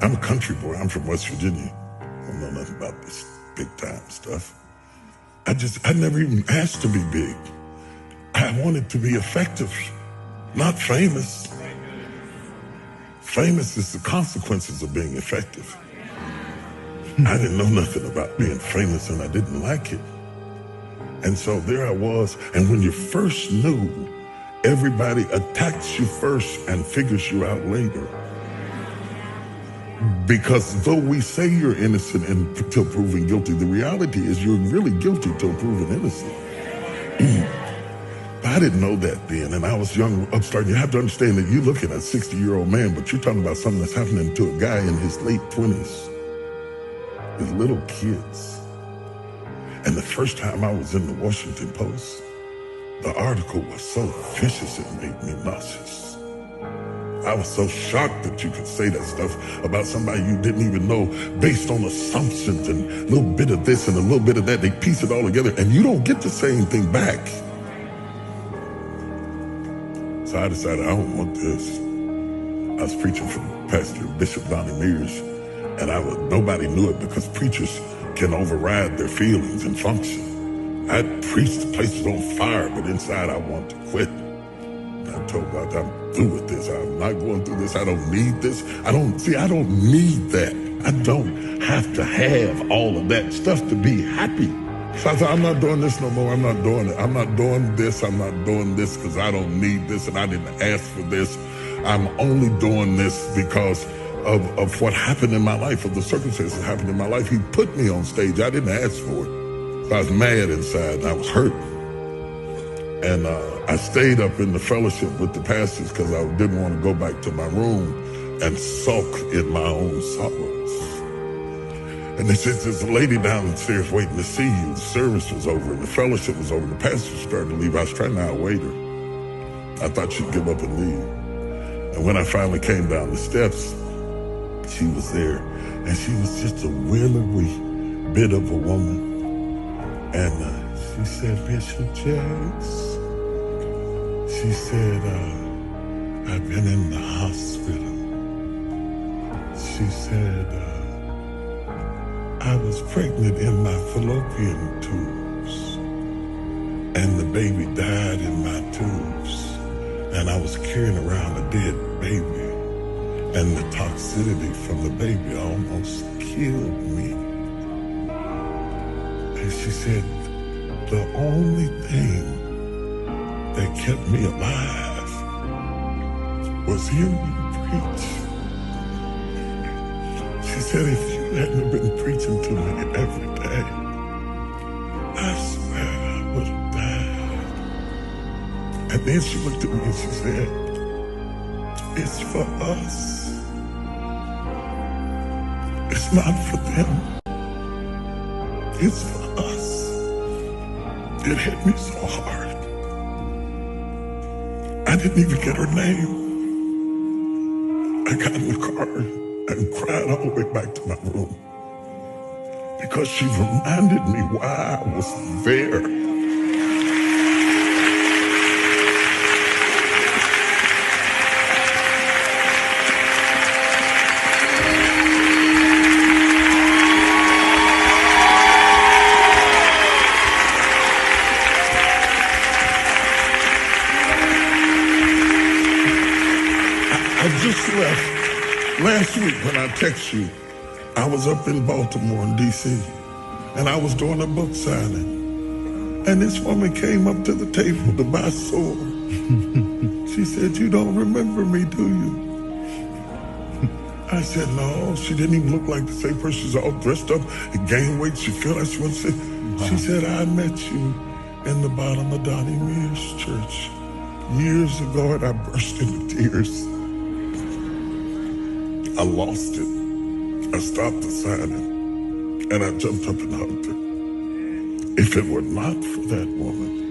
I'm a country boy. I'm from West Virginia. I don't know nothing about this big time stuff. I never even asked to be big. I wanted to be effective, not famous. Famous is the consequences of being effective. I didn't know nothing about being famous, and I didn't like it. And so there I was, and when you first knew, everybody attacks you first and figures you out later. Because though we say you're innocent until proven guilty, the reality is you're really guilty till proven innocent. I didn't know that then, and I was young, upstart. You have to understand that you're looking at a 60-year-old man, but you're talking about something that's happening to a guy in his late 20s, his little kids. And the first time I was in the Washington Post, the article was so vicious it made me nauseous. I was so shocked that you could say that stuff about somebody you didn't even know based on assumptions and a little bit of this and a little bit of that. They piece it all together, and you don't get to say anything back. So I decided I don't want this. I was preaching for Pastor Bishop Donnie Mears, and nobody knew it because preachers can override their feelings and function. I preached, the place was on fire, but inside I want to quit. And I told God, I'm through with this. I'm not going through this. I don't need this. I don't need that. I don't have to have all of that stuff to be happy. So I thought, I'm not doing this no more. I'm not doing it. I'm not doing this. I'm not doing this because I don't need this and I didn't ask for this. I'm only doing this because of what happened in my life, of the circumstances that happened in my life. He put me on stage. I didn't ask for it. So I was mad inside and I was hurt. And I stayed up in the fellowship with the pastors because I didn't want to go back to my room and sulk in my own sorrows. And they said, there's a lady downstairs waiting to see you. The service was over and the fellowship was over. The pastor started to leave. I was trying to outwait her. I thought she'd give up and leave. And when I finally came down the steps, she was there. And she was just a willowy bit of a woman. And she said, Bishop Jakes, she said, I've been in the hospital. She said, I was pregnant in my fallopian tubes, and the baby died in my tubes, and I was carrying around a dead baby, and the toxicity from the baby almost killed me. And she said, the only thing that kept me alive was hearing you preach. She said, if you hadn't been preaching to me every day, I swear I would have died. And then she looked at me and she said, it's for us. It's not for them. It's for us. It hit me so hard. I didn't even get her name. I got in the car and cried all the way back to my room because she reminded me why I was there. I just left. Last week when I text you, I was up in Baltimore in D.C. and I was doing a book signing. And this woman came up to the table to buy sword. She said, you don't remember me, do you? I said, no. She didn't even look like the same person. She's all dressed up and gained weight. She felt like she wanted to say, she said, I met you in the bottom of Donnie Mears Church years ago, and I burst into tears. I lost it. I stopped the signing, and I jumped up and hugged her. If it were not for that woman,